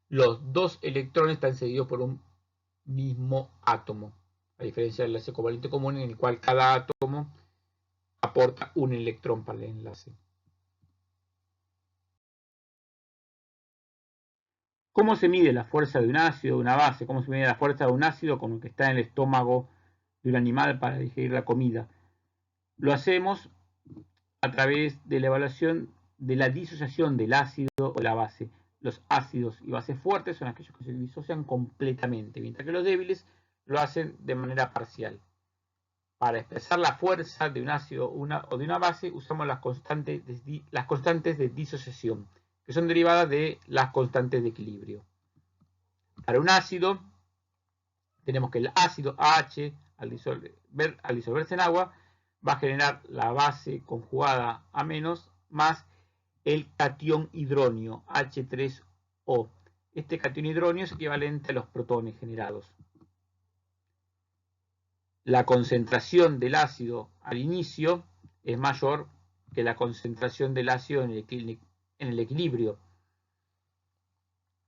los dos electrones están cedidos por un mismo átomo, a diferencia del enlace covalente común en el cual cada átomo aporta un electrón para el enlace. ¿Cómo se mide la fuerza de un ácido, de una base? ¿Cómo se mide la fuerza de un ácido con lo que está en el estómago de un animal para digerir la comida? Lo hacemos a través de la evaluación de la disociación del ácido o la base. Los ácidos y bases fuertes son aquellos que se disocian completamente, mientras que los débiles lo hacen de manera parcial. Para expresar la fuerza de un ácido o de una base usamos las constantes de disociación, que son derivadas de las constantes de equilibrio. Para un ácido tenemos que el ácido AH, al disolverse en agua, va a generar la base conjugada A- más el catión hidronio H3O. Este catión hidronio es equivalente a los protones generados. La concentración del ácido al inicio es mayor que la concentración del ácido en el equilibrio,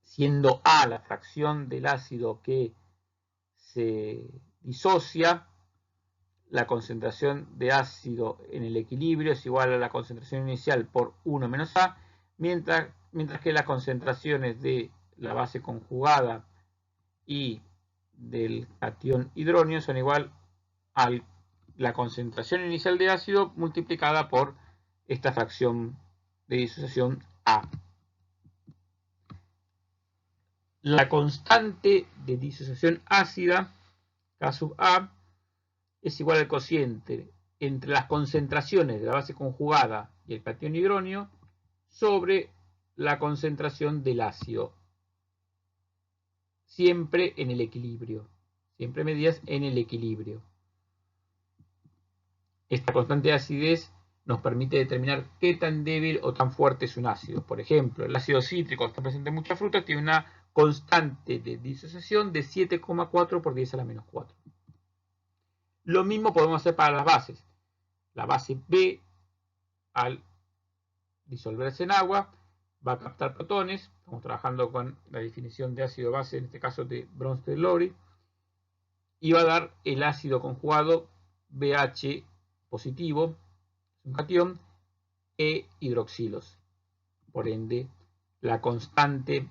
siendo A la fracción del ácido que se disocia, la concentración de ácido en el equilibrio es igual a la concentración inicial por 1 menos A, mientras que las concentraciones de la base conjugada y del catión hidronio son igual a la concentración inicial de ácido multiplicada por esta fracción de disociación A. La constante de disociación ácida, K sub A, es igual al cociente entre las concentraciones de la base conjugada y el catión hidronio sobre la concentración del ácido. Siempre en el equilibrio. Siempre medidas en el equilibrio. Esta constante de acidez nos permite determinar qué tan débil o tan fuerte es un ácido. Por ejemplo, el ácido cítrico, que está presente en muchas frutas, tiene una constante de disociación de 7,4 por 10 a la menos 4. Lo mismo podemos hacer para las bases. La base B, al disolverse en agua, va a captar protones. Estamos trabajando con la definición de ácido-base, en este caso de Bronsted-Lowry, y va a dar el ácido conjugado BH positivo, un catión, e hidroxilos. Por ende, la constante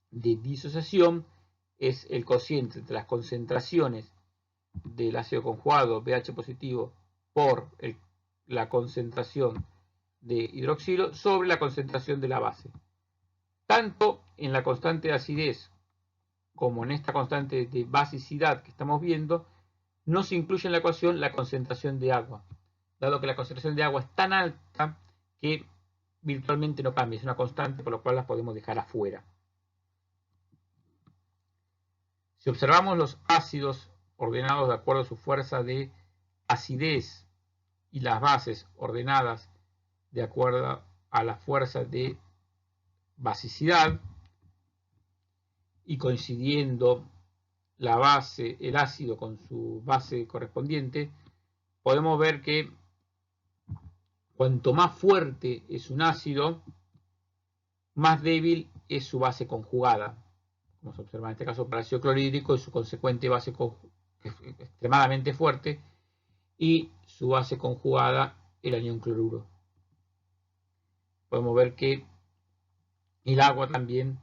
de disociación es el cociente entre las concentraciones del ácido conjugado BH positivo por la concentración de hidroxilo sobre la concentración de la base. Tanto en la constante de acidez como en esta constante de basicidad que estamos viendo, no se incluye en la ecuación la concentración de agua, dado que la concentración de agua es tan alta que virtualmente no cambia, es una constante, por lo cual las podemos dejar afuera. Si observamos los ácidos ordenados de acuerdo a su fuerza de acidez y las bases ordenadas de acuerdo a la fuerza de basicidad y coincidiendo la base, el ácido con su base correspondiente, podemos ver que cuanto más fuerte es un ácido, más débil es su base conjugada. Como se observa en este caso para el ácido clorhídrico, es su consecuente base extremadamente fuerte, y su base conjugada, el anión cloruro. Podemos ver que el agua también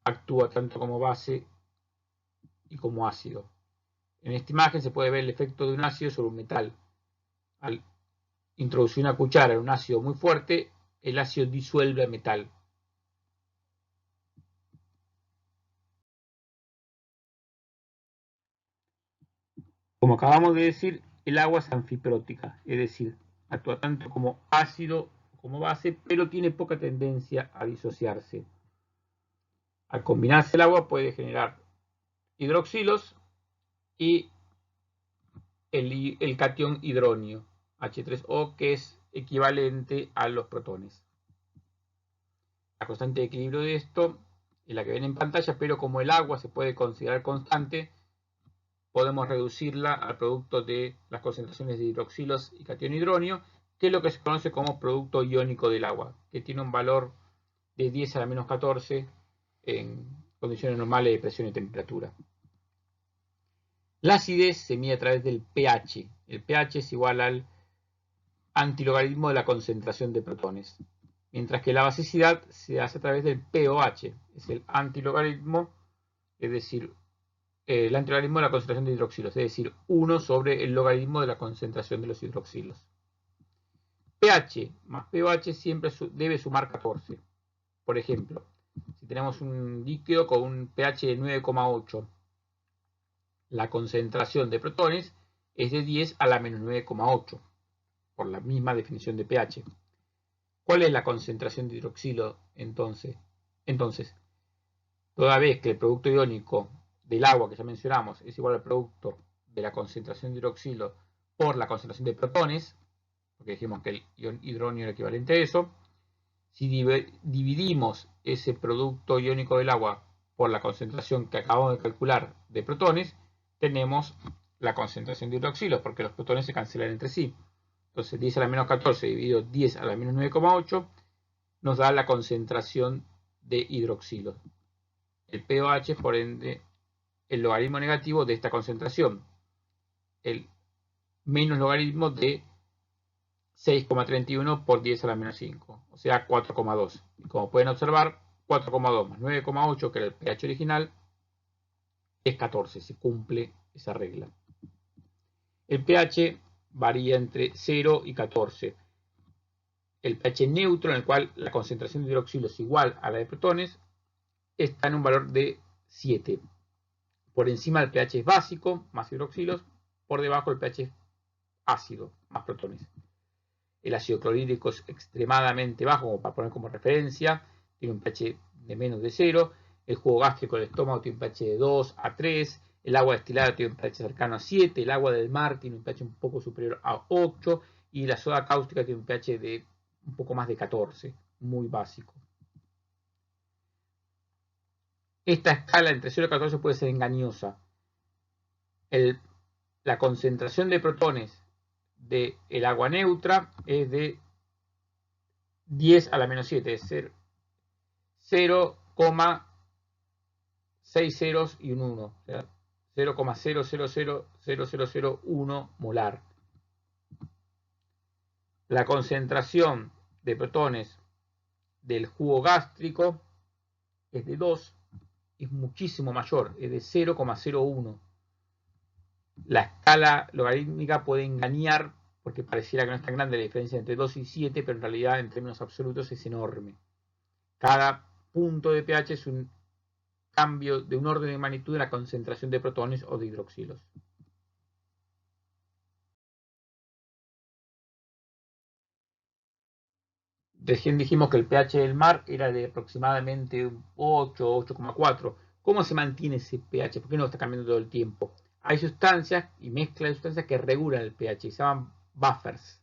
actúa tanto como base y como ácido. En esta imagen se puede ver el efecto de un ácido sobre un metal. Al introducir una cuchara en un ácido muy fuerte, el ácido disuelve el metal. Como acabamos de decir, el agua es anfiprótica, es decir, actúa tanto como ácido como base, pero tiene poca tendencia a disociarse. Al combinarse el agua puede generar hidroxilos y el catión hidronio, H3O, que es equivalente a los protones. La constante de equilibrio de esto es la que ven en pantalla, pero como el agua se puede considerar constante, podemos reducirla al producto de las concentraciones de hidroxilos y catión hidronio, que es lo que se conoce como producto iónico del agua, que tiene un valor de 10 a la menos 14 en condiciones normales de presión y temperatura. La acidez se mide a través del pH. El pH es igual al antilogaritmo de la concentración de protones, mientras que la basicidad se hace a través del pOH, es el antilogaritmo, es decir, el antilogaritmo de la concentración de hidroxilos, es decir, 1 sobre el logaritmo de la concentración de los hidroxilos. pH más pOH siempre debe sumar 14. Por ejemplo, si tenemos un líquido con un pH de 9,8, la concentración de protones es de 10 a la menos 9,8, por la misma definición de pH. ¿Cuál es la concentración de hidroxilo entonces? Toda vez que el producto iónico del agua que ya mencionamos es igual al producto de la concentración de hidroxilo por la concentración de protones, porque dijimos que el ion hidronio era equivalente a eso, si dividimos ese producto iónico del agua por la concentración que acabamos de calcular de protones, tenemos la concentración de hidroxilos, porque los protones se cancelan entre sí. Entonces 10 a la menos 14 dividido 10 a la menos 9,8 nos da la concentración de hidroxilos. El pOH, por ende, el logaritmo negativo de esta concentración. El menos logaritmo de 6,31 por 10 a la menos 5, o sea 4,2. Y como pueden observar, 4,2 más 9,8, que era el pH original, es 14, se cumple esa regla. El pH varía entre 0 y 14. El pH neutro, en el cual la concentración de hidroxilo es igual a la de protones, está en un valor de 7. Por encima del pH básico, más hidroxilos, por debajo el pH ácido, más protones. El ácido clorhídrico es extremadamente bajo, como para poner como referencia, tiene un pH de menos de 0, el jugo gástrico del estómago tiene un pH de 2 a 3, el agua destilada tiene un pH cercano a 7, el agua del mar tiene un pH un poco superior a 8 y la soda cáustica tiene un pH de un poco más de 14, muy básico. Esta escala entre 0 y 14 puede ser engañosa. La concentración de protones del agua neutra es de 10 a la menos 7, es 0,6 ceros y un 1, o sea, 0,000001 molar. La concentración de protones del jugo gástrico es de 2, es muchísimo mayor, es de 0,01. La escala logarítmica puede engañar porque pareciera que no es tan grande la diferencia entre 2 y 7, pero en realidad en términos absolutos es enorme. Cada punto de pH es un cambio de un orden de magnitud de la concentración de protones o de hidroxilos. Recién dijimos que el pH del mar era de aproximadamente 8, 8,4. ¿Cómo se mantiene ese pH? ¿Por qué no está cambiando todo el tiempo? Hay sustancias y mezclas de sustancias que regulan el pH, se llaman buffers.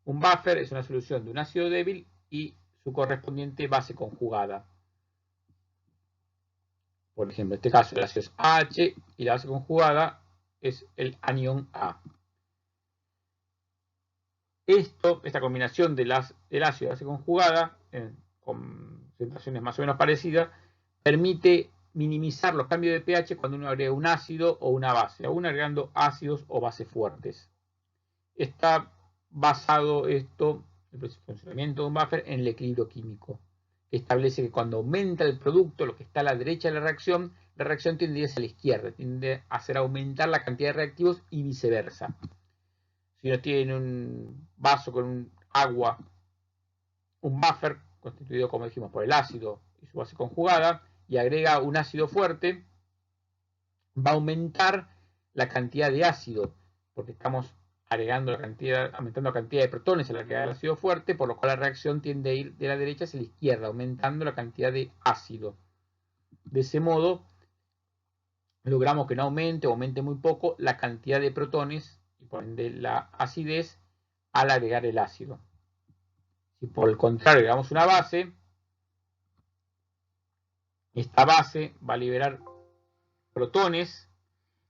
Un buffer es una solución de un ácido débil y su correspondiente base conjugada. Por ejemplo, en este caso el ácido es AH y la base conjugada es el anión A. Esta combinación del ácido y la base conjugada, con concentraciones más o menos parecidas, permite minimizar los cambios de pH cuando uno agrega un ácido o una base, aún agregando ácidos o bases fuertes. Está basado el funcionamiento de un buffer en el equilibrio químico, que establece que cuando aumenta el producto, lo que está a la derecha de la reacción tiende a ir hacia la izquierda, tiende a hacer aumentar la cantidad de reactivos y viceversa. Si uno tiene un vaso con agua, un buffer constituido, como dijimos, por el ácido y su base conjugada, y agrega un ácido fuerte, va a aumentar la cantidad de ácido, porque estamos aumentando la cantidad de protones al agregar el ácido fuerte, por lo cual la reacción tiende a ir de la derecha hacia la izquierda, aumentando la cantidad de ácido. De ese modo, logramos que no aumente o aumente muy poco la cantidad de protones y por ende la acidez al agregar el ácido. Si por el contrario agregamos una base, esta base va a liberar protones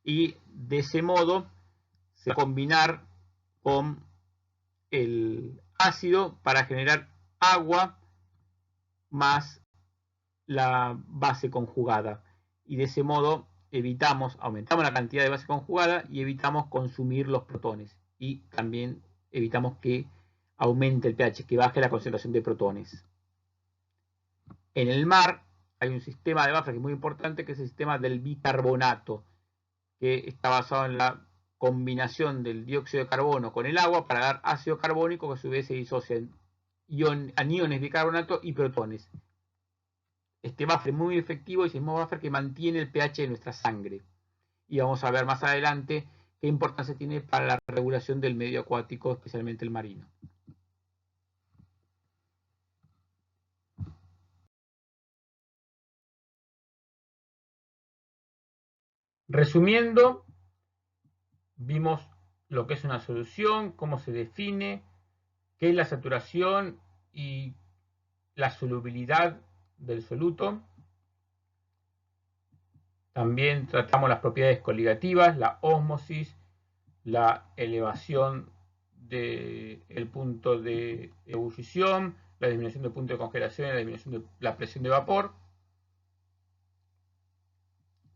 y de ese modo se va a combinar con el ácido para generar agua más la base conjugada. Y de ese modo aumentamos la cantidad de base conjugada y evitamos consumir los protones. Y también evitamos que aumente el pH, que baje la concentración de protones. En el mar hay un sistema de buffer que es muy importante, que es el sistema del bicarbonato, que está basado en la combinación del dióxido de carbono con el agua para dar ácido carbónico, que a su vez se disocia en aniones bicarbonato y protones. Este buffer es muy efectivo y es el mismo buffer que mantiene el pH de nuestra sangre. Y vamos a ver más adelante qué importancia tiene para la regulación del medio acuático, especialmente el marino. Resumiendo, vimos lo que es una solución, cómo se define, qué es la saturación y la solubilidad del soluto. También tratamos las propiedades coligativas, la ósmosis, la elevación del punto de ebullición, la disminución del punto de congelación y la disminución de la presión de vapor.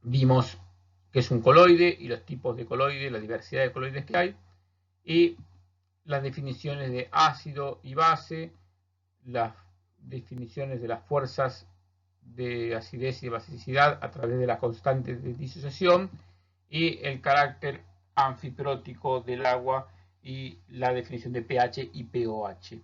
Vimos qué es un coloide y los tipos de coloides, la diversidad de coloides que hay, y las definiciones de ácido y base, las definiciones de las fuerzas de acidez y de basicidad a través de las constantes de disociación y el carácter anfiprótico del agua y la definición de pH y pOH.